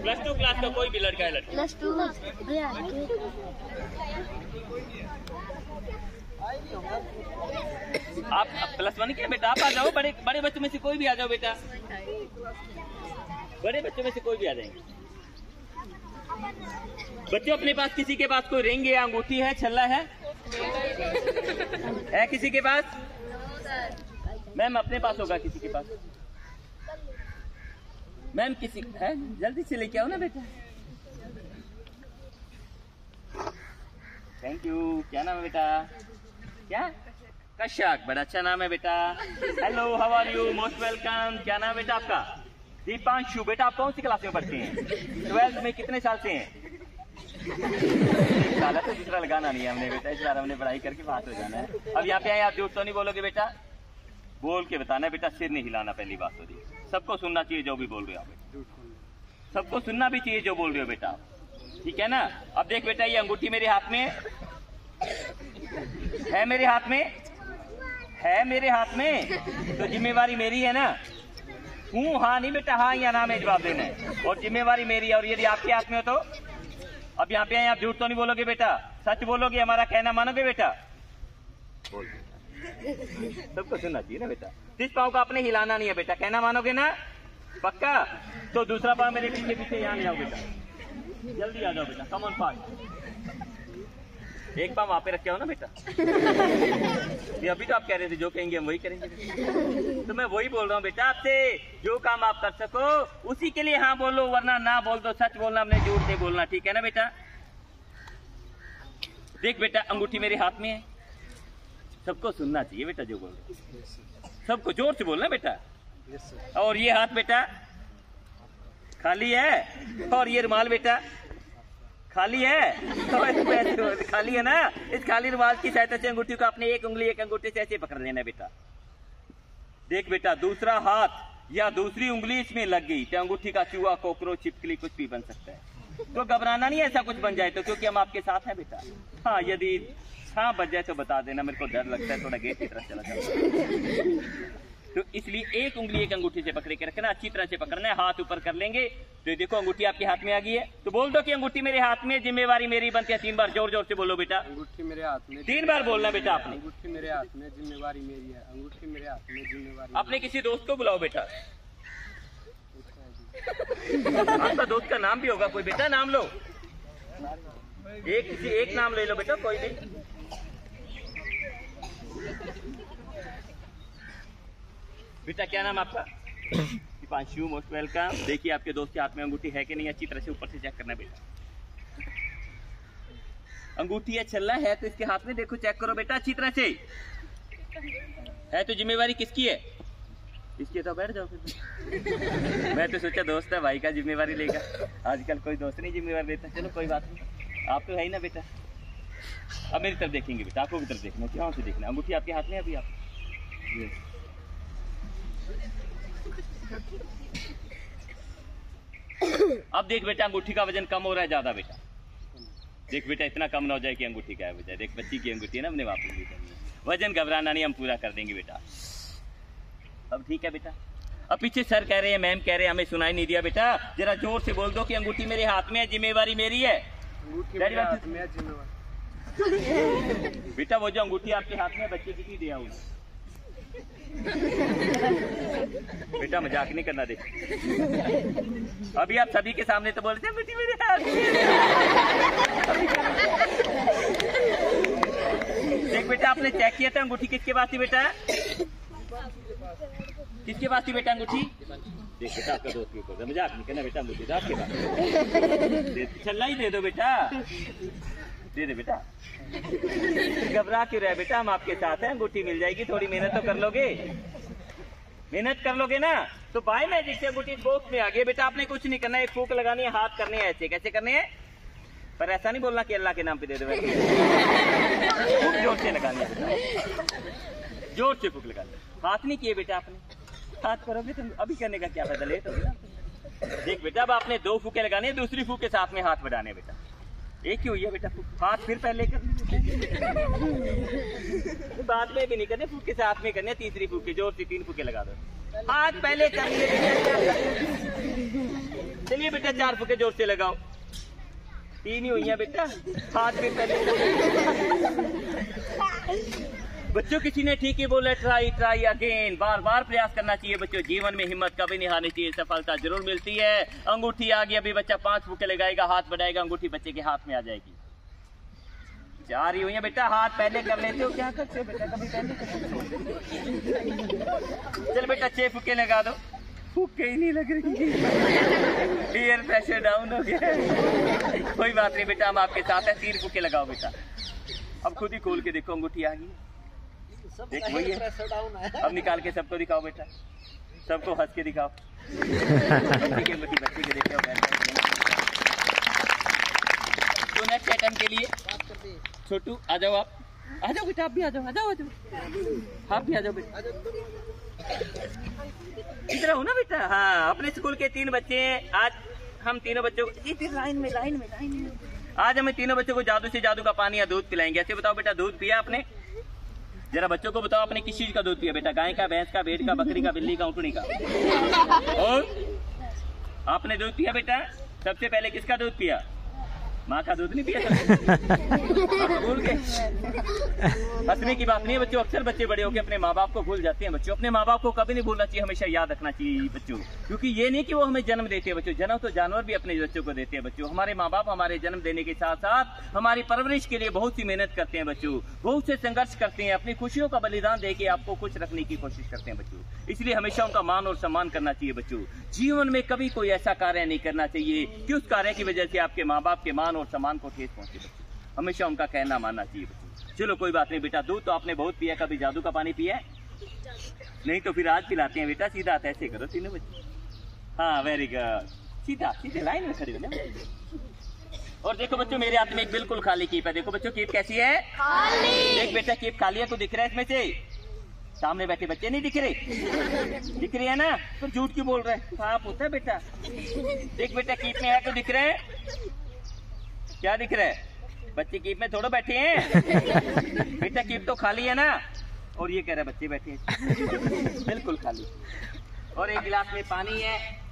प्लस 2 क्लास का कोई भी लड़का है लड़की। प्लस 2 आप प्लस 1 के बेटा, आप आ जाओ। बड़े बड़े बच्चों में से कोई भी आ जाओ बेटा। बड़े बच्चों में से कोई भी आ जाएंगे बच्चों। अपने पास किसी के पास कोई रिंग या अंगूठी है, छल्ला है किसी के पास? मैम अपने पास होगा किसी के पास? मैम किसी है? जल्दी से लेके आओ ना बेटा। Thank you. क्या नाम है बेटा? क्या? कश्यप, बड़ा अच्छा नाम है बेटा। Hello, how are you? Most welcome. क्या नाम है बेटा आपका? दीपांशु। बेटा आप कौन सी क्लास में पढ़ते हैं? 12th में। कितने साल से हैं? साल है तो दूसरा लगाना नहीं है हमने बेटा। इस बार हमने पढ़ाई करके बात हो जाना है। अब यहाँ पे आए, आप झूठ तो नहीं बोलोगे बेटा? बोल के बताना बेटा, सिर नहीं हिलाना। पहली बात तो दी, सबको सुनना चाहिए जो भी बोल रहे हो आप। सबको सुनना भी चाहिए जो बोल रहे हो बेटा, ठीक है ना? अब देख बेटा, ये अंगूठी मेरे हाथ में है, मेरे हाथ में है, मेरे हाथ में तो जिम्मेवारी मेरी है ना। हूँ हाँ नहीं बेटा, हाँ या ना में जवाब देना है और जिम्मेवारी मेरी है। और यदि आपके हाथ में हो तो अब यहाँ पे आए, आप झूठ तो नहीं बोलोगे बेटा, सच बोलोगे, हमारा कहना मानोगे बेटा? सबको सुनना चाहिए ना बेटा। जिस पाँव का आपने हिलाना नहीं है बेटा, कहना मानोगे ना? पक्का? तो दूसरा पाँव मेरे पीछे पीछे यहाँ ले आओ बेटा, जल्दी आ जाओ बेटा। Come on fast. एक पाँव वहाँ पे रखे हो ना बेटा। ये अभी तो आप कह रहे थे जो कहेंगे हम वही करेंगे। तो मैं वही बोल रहा हूँ बेटा आपसे, जो काम आप कर सको उसी के लिए हाँ बोलो, वरना ना बोल दो। सच बोलना, हमने झूठ नहीं बोलना, ठीक है ना बेटा? देख बेटा, अंगूठी मेरे हाथ में है, सबको सुनना चाहिए बेटा जो बोल रहे, सबको जोर से बोलना बेटा। और ये हाथ बेटा खाली है और ये रुमाल बेटा खाली है, तो खाली है ना। इस खाली रुमाल की सहायता से अंगूठी को अपने एक उंगली एक अंगूठे से ऐसे पकड़ लेना बेटा। देख बेटा, दूसरा हाथ या दूसरी उंगली इसमें लग गई तो अंगूठी का चूहा, कोकरोच, छिपकली कुछ भी बन सकता है। तो घबराना नहीं, ऐसा कुछ बन जाए तो, क्योंकि हम आपके साथ हैं बेटा। हाँ, यदि सांप बच जाए तो बता देना, मेरे को डर लगता है थोड़ा गेट की तरफ चला जाता। तो इसलिए एक उंगली एक अंगूठी से पकड़ के रखना, अच्छी तरह से पकड़ना है, हाथ ऊपर कर लेंगे। तो देखो अंगूठी आपके हाथ में आ गई है, तो बोल दो कि अंगूठी मेरे हाथ में, जिम्मेवारी मेरी बनती है। 3 बार जोर जोर से बोलो बेटा। अंगूठी मेरे हाथ में। 3 बार बोलना बेटा आपने। अंगूठी मेरे हाथ में, जिम्मेवारी मेरी है। अंगूठी मेरे हाथ में, जिम्मेवारी। अपने किसी दोस्त को बुलाओ बेटा। आपका दोस्त का नाम भी होगा कोई, बेटा नाम लो। एक नाम ले लो बेटा, कोई भी। बेटा क्या नाम आपका? Deepanshu, most welcome. देखिए आपके दोस्त के हाथ में अंगूठी है कि नहीं, अच्छी तरह से ऊपर से चेक करना बेटा। अंगूठी है, छल्ला है तो इसके हाथ में देखो, चेक करो बेटा अच्छी तरह से। है तो जिम्मेवारी किसकी है? इसकी। तो बैठ जाओ फिर। मैं तो सोचा दोस्त है भाई का जिम्मेवारी लेगा, आजकल कोई दोस्त नहीं जिम्मेवारी लेता। चलो कोई बात नहीं, आप तो है ही ना बेटा। अब मेरी तरफ देखेंगे बेटा, आपको की तरफ देखना, क्या से देखना। अंगूठी आपके हाथ में अभी आप। अब देख बेटा अंगूठी का वजन कम हो रहा है ज्यादा बेटा। देख बेटा इतना कम ना हो जाए कि अंगूठी का है वजह। देख बच्ची की अंगूठी है ना, हमने वापस भी करनी है। वजन घबराना नहीं, हम पूरा कर देंगे बेटा। अब ठीक है बेटा। अब पीछे सर कह रहे हैं, मैम कह रहे हैं, हमें सुनाई नहीं दिया बेटा। जरा जोर से बोल दो कि अंगूठी मेरे हाथ में है, जिम्मेवारी मेरी है। अंगूठी मेरे हाथ में है, जिम्मेवारी। बेटा वो जो अंगूठी आपके हाथ में बच्चे की दिया हुआ। बेटा मजाक नहीं करना। देख अभी आप सभी के सामने तो बोलते हैं अंगूठी मेरे हाथ में। देख बेटा आपने चेक किया था अंगूठी किसके पास थी बेटा? किसके पास थी बेटा अंगूठी? देख बेटा आपका दोस्त के ऊपर मजाक नहीं करना बेटा। अंगूठी आपके पास, छल्ला ही दे दो बेटा, दे दे बेटा। घबरा क्यों रहे बेटा, हम आपके साथ हैं, अंगूठी मिल जाएगी। थोड़ी मेहनत तो कर लोगे, मेहनत कर लोगे ना। तो बाय मैजिक से अंगूठी बॉक्स में आ गई बेटा। आपने कुछ नहीं करना है, एक फूंक लगानी है, हाथ करने हैं ऐसे। कैसे करने हैं? पर ऐसा नहीं बोलना कि अल्लाह के नाम पे दे दो। फूंक जोर से लगानी है बेटा, जोर से फूंक लगानी। हाथ नहीं किए बेटा आपने, हाथ करोगे तो अभी करने का क्या फायदा, लेट होगा ना। देख बेटा अब आपने 2 फूके लगाने, दूसरी फूक के साथ में हाथ बढ़ाने बेटा। एक ही हुई है बेटा, हाथ फिर पहले कर, बाद में भी नहीं करने, फूके साथ में करने। तीसरी फूके जोर से 3 फूके लगा दो, हाथ पहले कर लिए बेटा। चलिए बेटा 4 फूके जोर से लगाओ। 3 ही हुई है बेटा, हाथ फिर पहले। बच्चों किसी ने ठीक ही बोला, ट्राई ट्राई अगेन। बार बार प्रयास करना चाहिए बच्चों। जीवन में हिम्मत कभी नहीं हारनी चाहिए, सफलता जरूर मिलती है। अंगूठी आ गई, अभी बच्चा 5 फूके लगाएगा, हाथ बढ़ाएगा, अंगूठी बच्चे के हाथ में आ जाएगी। 4 ही हुई है बेटा, हाथ पहले कर लेते हो, क्या करते हो बेटा, कभी पहले चल बेटा 6 फूके लगा दो। फूके ही नहीं लग रही, एयर प्रेशर डाउन हो गया। कोई बात नहीं बेटा, हम आपके साथ हैं। 3 फूके लगाओ बेटा। अब खुद ही खोल के देखो, अंगूठी आ गई। देख वही है। अब निकाल के सबको दिखाओ बेटा, सबको हंस के दिखाओ। बच्चे के देखो। तो नेक्स्ट आइटम के लिए छोटू आ जाओ, आप आ जाओ बेटा, आप भी आ जाओ, आ जाओ, आ जाओ, आप भी आ जाओ बेटा। इधर हो ना बेटा। हाँ अपने स्कूल के 3 बच्चे हैं। आज हम तीनों बच्चों को लाइन में आज हमें तीनों बच्चों को जादू से जादू का पानी या दूध पिलाएंगे। ऐसे बताओ बेटा, दूध पिया आपने? जरा बच्चों को बताओ आपने किस चीज का दूध पिया बेटा? गाय का, भैंस का, भेड़ का, बकरी का, बिल्ली का, ऊँटनी का? और आपने दूध पिया बेटा? सबसे पहले किसका दूध पिया? माँ का दूध नहीं पिया? भूल गए? हंसने की बात नहीं है बच्चों। अक्सर बच्चे बड़े होकर अपने माँ बाप को भूल जाते हैं बच्चों। अपने माँ बाप को कभी नहीं भूलना चाहिए, हमेशा याद रखना चाहिए बच्चों। क्योंकि ये नहीं कि वो हमें जन्म देते हैं बच्चों, जन्म तो जानवर भी अपने बच्चों को देते हैं बच्चों। हमारे माँ बाप हमारे जन्म देने के साथ साथ हमारी परवरिश के लिए बहुत सी मेहनत करते हैं बच्चों, बहुत से संघर्ष करते हैं, अपनी खुशियों का बलिदान देके आपको खुश रखने की कोशिश करते हैं बच्चों। इसलिए हमेशा उनका मान और सम्मान करना चाहिए बच्चों। जीवन में कभी कोई ऐसा कार्य नहीं करना चाहिए कि उस कार्य की वजह से आपके माँ बाप के मान और सम्मान को ठेस पहुंचे बच्चों। हमेशा उनका कहना मानना चाहिए बच्चों। चलो कोई बात नहीं बेटा, दूध तो आपने बहुत पिया, कभी जादू का पानी पिया? नहीं तो फिर आज पिलाते हैं बेटा। सीधा ऐसे करो तीनों बच्चे। हाँ वेरी गुड, सीधा सीधे लाइन में खड़े हो ना। और देखो बच्चों मेरे हाथ में एक बिल्कुल खाली कीप है। देखो बच्चों कीप कैसी है? खाली। देख बेटा कीप खाली है तो दिख रहा है इसमें से? सामने बैठे बच्चे नहीं दिख रहे? दिख रही है ना? तो झूठ क्यों बोल रहे हैं? सांप होता है बेटा। देख बेटा कीप में है तो दिख रहे हैं? क्या दिख रहा है? बच्चे कीप में थोड़ा बैठे हैं। बेटा कीप तो खाली है ना, और ये कह रहा है बच्चे बैठे हैं। बिल्कुल खाली। और एक गिलास में पानी है।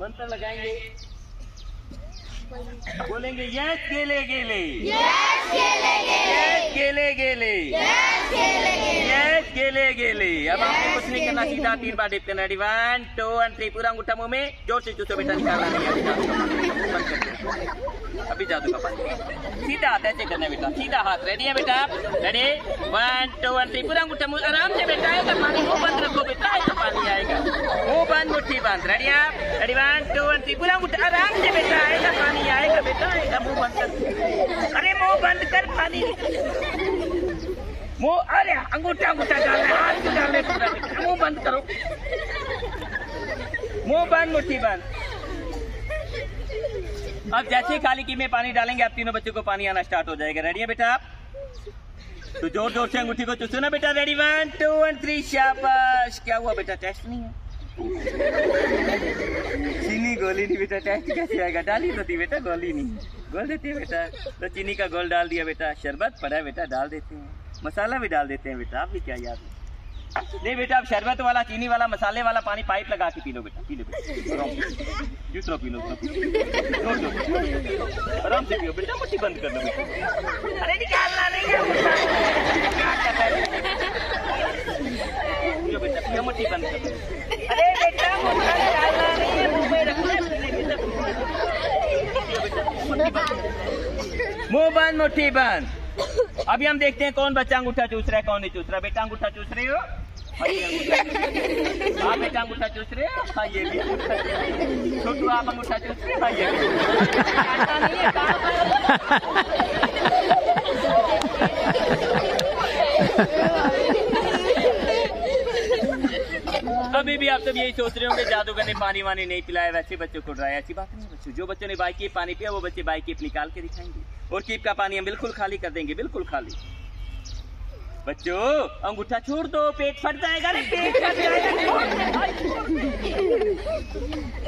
मंत्र लगाएंगे, बोलेंगे यस गेले गेले, यस गेले गेले, यस गेले गेले। अब आपको कुछ नहीं करना, सीधा 3 बार डिप करना। 1 2 3 पूरा अंगूठा मुंह में जोर से चूसो बेटा, निकालना नहीं है। अभी जादू का पानी सीधा हाथ ऐसे करना बेटा, सीधा हाथ। रेडी है बेटा? रेडी 1 2 3 पूरा अंगूठा मुंह आराम से बेटा, आएगा पानी। मुंह बंद रखो बेटा, ऐसा पानी आएगा। मुंह बंद मुट्ठी बंद। रेडी आप? रेडी 1 2 3 पूरा अंगूठा आराम से बेटा, आएगा पानी आएगा बेटा, आएगा। मुंह बंद कर, अरे मुंह बंद कर, पानी मुंह, अरे अंगूठा अंगूठा डालना, हाथ को डालने पूरा बेटा, मुंह बंद करो, मुंह बंद मुट्ठी बंद। अब जैसे खाली की में पानी डालेंगे, आप तीनों बच्चों को पानी आना स्टार्ट हो जाएगा। रेडी है बेटा आप? तो जोर जोर से अंगूठी को चूसो ना बेटा। रेडी 1 2 3 शाबाश। क्या हुआ बेटा? टेस्ट नहीं है? चीनी गोली नहीं बेटा, टेस्ट कैसे आएगा? डाली तो थी बेटा, गोली नहीं। गोल देते हैं बेटा, तो चीनी का गोल डाल दिया बेटा। शरबत पड़ा है बेटा, डाल देते हैं। मसाला भी डाल देते हैं बेटा, आप भी क्या याद है? नहीं बेटा, अब शरबत वाला, चीनी वाला, मसाले वाला पानी पाइप लगा के पी लो बेटा, पी लो बेटा, पी लो, आराम से पियो बेटा, मुट्ठी बंद कर लो बेटा। अरे निकालना नहीं है, पियो बेटा, पियो, मुट्ठी बंद कर लो। अरे बेटा निकालना नहीं है, मुंह में रखना है, मुंह बंद मुट्ठी बंद। अभी हम देखते हैं कौन बच्चा अंगूठा चूस रहा है, कौन नहीं चूस रहा। बेटा अंगूठा चूस रहे हो? हाँ बेटा अंगूठा चूस रहे हो? हाँ ये भी। छोटू आप अंगूठा चूस रहे हो? हाँ ये भी। अभी भी आप सब यही सोच रहे होंगे जादूगर ने पानी वानी नहीं पिलाया, वैसे बच्चों को डराया। ऐसी बात नहीं बच्चों, जो बच्चों ने बाई कीप पानी पिया वो बच्चे बाई कीप निकाल के दिखाएंगे, और कीप का पानी हम बिल्कुल खाली कर देंगे, बिल्कुल खाली। बच्चों अंगूठा छोड़ दो, पेट फट जाएगा। अरे पेट फट जाएगा।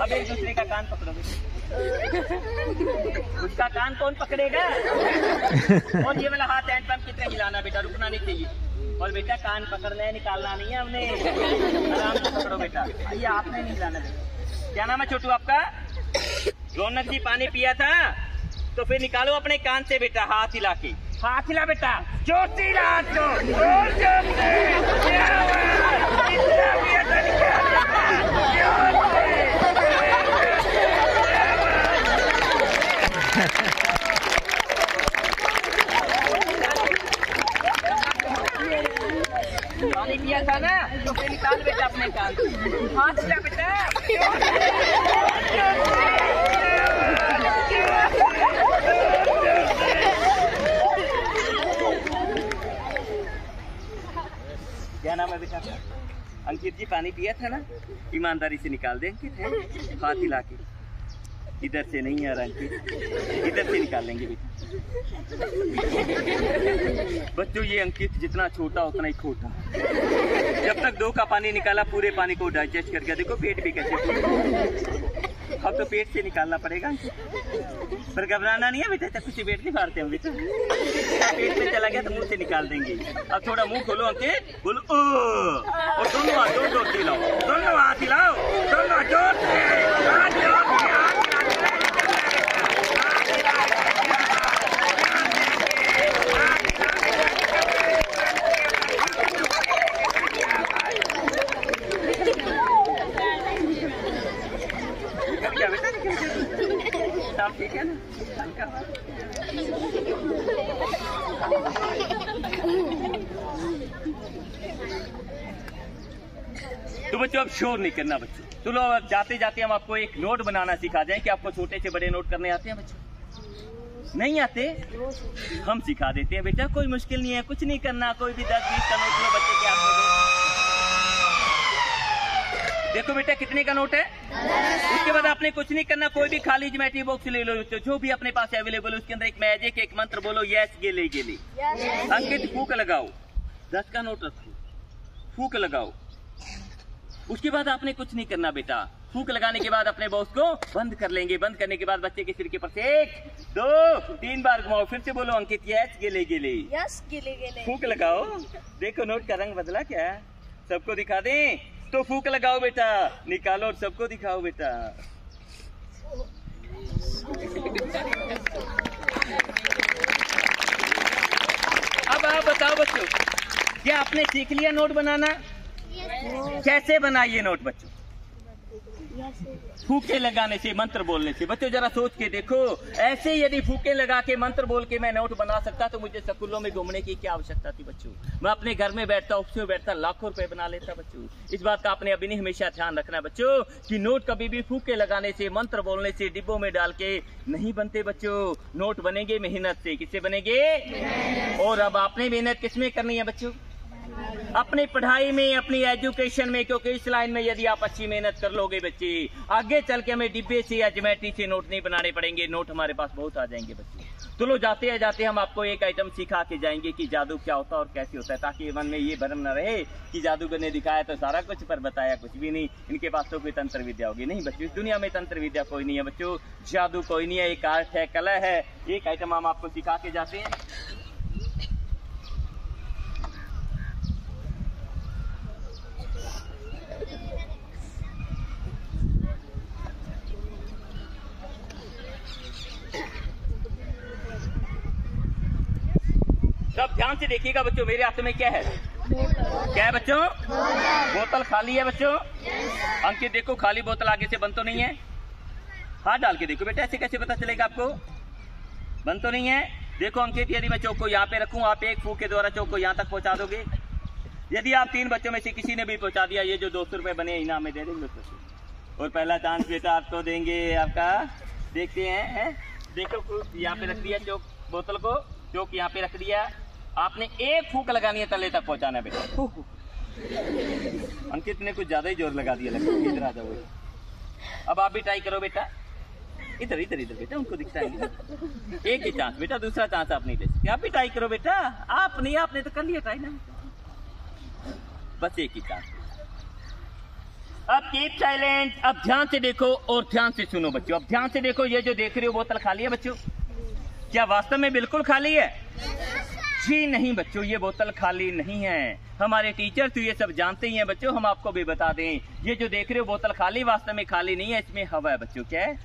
अब एक दूसरे का कान पकड़ोगे, उसका कान कौन पकड़ेगा? और ये वाला हाथ हैंड पंप की तरह हिलाना बेटा, रुकना नहीं चाहिए। और बेटा कान पकड़ना है, निकालना नहीं है हमने, आराम से पकड़ो बेटा। ये आपने नहीं हिलाना बेटा। क्या नाम है छोटू आपका? रौनक जी पानी पिया था तो फिर निकालो अपने कान से बेटा, हाथ हिला के। हाथ हिला बेटा, जोर से हिला, हाथ को जोर जोर से। पानी पिया था ना तो फिर निकाल बेटा अपने कान से। हाथ हिला बेटा, क्या नाम है बेटा? अंकित जी पानी पिया था ना, ईमानदारी से निकाल दे अंकित, है हाथ हिला के। इधर से नहीं आ रहा अंकित, इधर से निकाल लेंगे बेटा। बच्चों ये अंकित जितना छोटा उतना ही खोटा। जब तक 2 का पानी निकाला पूरे पानी को डाइजेस्ट करके, देखो पेट भी कैसे। अब तो पेट से निकालना पड़ेगा, पर घबराना नहीं है बेटा, तब कुछ पेट नहीं मारते हम बेटा। पेट में चला गया तो मुंह से निकाल देंगे। अब थोड़ा मुंह खोलो अंकित, बोलो ओ, और दोनों हाथ जोर जोर से हिलाओ, दोनों हाथ हिलाओ, दोनों जोर से। ठीक है ना? तो बच्चों अब शोर नहीं करना बच्चों। चलो अब जाते जाते हम आपको एक नोट बनाना सिखा दें कि आपको छोटे से बड़े नोट करने आते हैं बच्चों? नहीं आते? हम सिखा देते हैं बेटा, कोई मुश्किल नहीं है, कुछ नहीं करना। कोई भी 10-20 का नोट लो बच्चे के हाथ में दो। देखो बेटा कितने का नोट है। उसके बाद आपने कुछ नहीं करना, कोई भी खाली ज्योमेट्री बॉक्स ले लो, जो भी अपने पास अवेलेबल है, उसके अंदर एक मैजिक एक मंत्र बोलो, यस गेले गेले। अंकित फूक लगाओ, 10 का नोट रखो, फूक लगाओ, उसके बाद आपने कुछ नहीं करना बेटा। फूंक लगाने के बाद अपने बॉस को बंद कर लेंगे। बंद करने के बाद बच्चे के सिर के पर से 1 2 3 बार घुमाओ। फिर से बोलो अंकित, यस गिले गिले, यस गिले गिले। फूंक लगाओ। देखो नोट का रंग बदला क्या, सबको दिखा दें तो फूंक लगाओ बेटा, निकालो और सबको दिखाओ बेटा। अब आप बताओ बच्चों, क्या आपने सीख लिया नोट बनाना? कैसे बनाइए नोट बच्चों? फूके लगाने से, मंत्र बोलने से। बच्चों जरा सोच के देखो, ऐसे यदि फूके लगा के मंत्र बोल के मैं नोट बना सकता तो मुझे स्कूलों में घूमने की क्या आवश्यकता थी बच्चों। मैं अपने घर में बैठता, ऑफिस में बैठता, लाखों रुपए बना लेता बच्चों। इस बात का आपने अभी नहीं हमेशा ध्यान रखना है बच्चों कि नोट कभी भी फूके लगाने से, मंत्र बोलने से, डिब्बों में डाल के नहीं बनते बच्चों। नोट बनेंगे मेहनत से। किससे बनेंगे? और अब आपने मेहनत किसमें करनी है बच्चों? अपनी पढ़ाई में, अपनी एजुकेशन में। क्योंकि इस लाइन में यदि आप अच्छी मेहनत कर लोगे बच्चे, आगे चल के हमें डिब्बे से या ज्योमेट्री से नोट नहीं बनाने पड़ेंगे। नोट हमारे पास बहुत आ जाएंगे बच्चे। तो लो, जाते जाते हम आपको एक आइटम सिखा के जाएंगे कि जादू क्या होता है और कैसे होता है, ताकि मन में ये भ्रम न रहे कि जादूगर ने दिखाया तो सारा कुछ पर बताया कुछ भी नहीं। इनके पास तो कोई तंत्र विद्या होगी। नहीं बच्चों, इस दुनिया में तंत्र विद्या कोई नहीं है बच्चों, जादू कोई नहीं है। एक आर्ट है, कला है। एक आइटम हम आपको सिखा के जाते हैं। सब ध्यान से देखिएगा बच्चों, मेरे हाथ में क्या है? क्या है बच्चों? बोतल खाली है बच्चों। अंकित देखो, खाली बोतल आगे से बंद तो नहीं है? हाथ डाल के देखो बेटा, ऐसे कैसे पता चलेगा आपको? बंद तो नहीं है? देखो अंकित, यदि मैं चौक को यहाँ पे रखूं, आप एक फूंक के द्वारा चौक को यहाँ तक पहुंचा दोगे। यदि आप 3 बच्चों में से किसी ने भी पहुंचा दिया, ये जो 200 रुपए बने इनाम में दे देंगे बच्चों। और पहला चांस बेटा आपको देंगे आपका। देखते हैं, देखो यहाँ पे रख दिया चौक, बोतल को चौक यहाँ पे रख दिया। आपने एक फूंक लगानी है, तले तक पहुंचाना है बेटा। अंकित ने कुछ ज्यादा ही जोर लगा दिया, लगता है। इधर आ जाओ। अब आप भी ट्राई करो बेटा। इधर इधर इधर बेटा, उनको दिखता है। एक ही चांस बेटा, दूसरा चांस आप नहीं ले सकते। आप भी ट्राई करो बेटा। आप नहीं, आपने तो कर लिया ट्राई ना, बस एक ही चांस। अब कीप साइलेंट। अब ध्यान से देखो और ध्यान से सुनो बच्चों। अब ध्यान से देखो, ये जो देख रहे हो बोतल खाली है बच्चों? क्या वास्तव में बिल्कुल खाली है? जी नहीं बच्चों, ये बोतल खाली नहीं है। हमारे टीचर तो ये सब जानते ही हैं बच्चों। हम आपको भी बता दें, ये जो देख रहे हो बोतल खाली, वास्तव में खाली नहीं है। इसमें हवा है बच्चों। क्या है?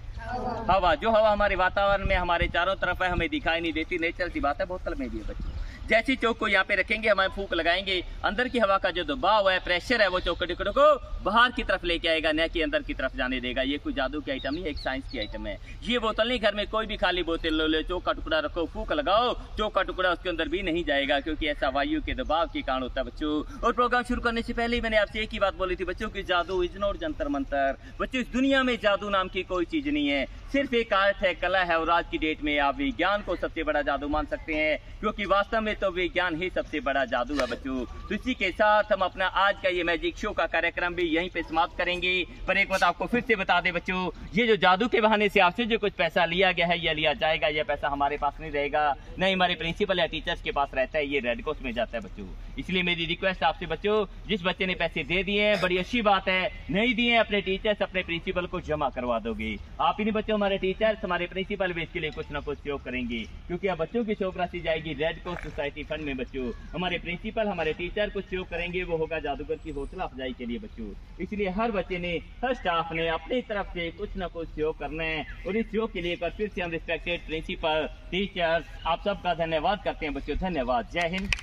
हवा। जो हवा हमारे वातावरण में, हमारे चारों तरफ है, हमें दिखाई नहीं देती। नेचुरल सी बात है, बोतल में भी है बच्चों। जैसी चौक को यहाँ पे रखेंगे, हमें फूंक लगाएंगे, अंदर की हवा का जो दबाव है, प्रेशर है, वो चौक के टुकड़ों को बाहर की तरफ लेके आएगा, न कि अंदर की तरफ जाने देगा। ये कोई जादू की आइटम नहीं है, एक साइंस की आइटम है। ये बोतल नहीं, घर में कोई भी खाली बोतल लो, चौक का टुकड़ा रखो, फूंक लगाओ, चौक का टुकड़ा उसके अंदर भी नहीं जाएगा, क्योंकि ऐसा वायु के दबाव के कारण होता है बच्चों। और प्रोग्राम शुरू करने से पहले ही मैंने आपसे एक ही बात बोली थी बच्चों की जादू इज नॉट जंतर मंतर। बच्चों, इस दुनिया में जादू नाम की कोई चीज नहीं है, सिर्फ एक आर्ट है, कला है। और आज की डेट में आप विज्ञान को सबसे बड़ा जादू मान सकते हैं, क्योंकि वास्तव में तो विज्ञान ही सबसे बड़ा जादू है बच्चों। तो इसी के साथ हम अपना आज का ये मैजिक शो का कार्यक्रम भी यहीं पे समाप्त करेंगे। पर एक बात आपको फिर से बता दें बच्चों, ये जो जादू के बहाने से आपसे जो कुछ पैसा लिया गया है या लिया जाएगा, यह पैसा हमारे पास नहीं रहेगा, नहीं हमारे प्रिंसिपल या टीचर्स के पास रहता है, ये रेड क्रॉस में जाता है बच्चों। इसलिए मेरी रिक्वेस्ट आपसे बच्चों, जिस बच्चे ने पैसे दे दिए हैं, बड़ी अच्छी बात है, नहीं दिए अपने टीचर्स, अपने प्रिंसिपल को जमा करवा दोगे। आप ही नहीं बच्चों, हमारे टीचर्स, हमारे प्रिंसिपल भी इसके लिए कुछ ना कुछ सहयोग करेंगे, क्योंकि अब बच्चों की सहयोग राशि जाएगी रेड क्रॉस सोसाइटी फंड में बच्चों। हमारे प्रिंसिपल, हमारे टीचर कुछ सहयोग करेंगे, वो होगा जादूगर की हौसला अफजाई के लिए बच्चों। इसलिए हर बच्चे ने, हर स्टाफ ने अपनी तरफ से कुछ ना कुछ सहयोग करना है। और इस सहयोग के लिए फिर से हम रिस्पेक्टेड प्रिंसिपल, टीचर्स, आप सबका धन्यवाद करते हैं बच्चों। धन्यवाद। जय हिंद।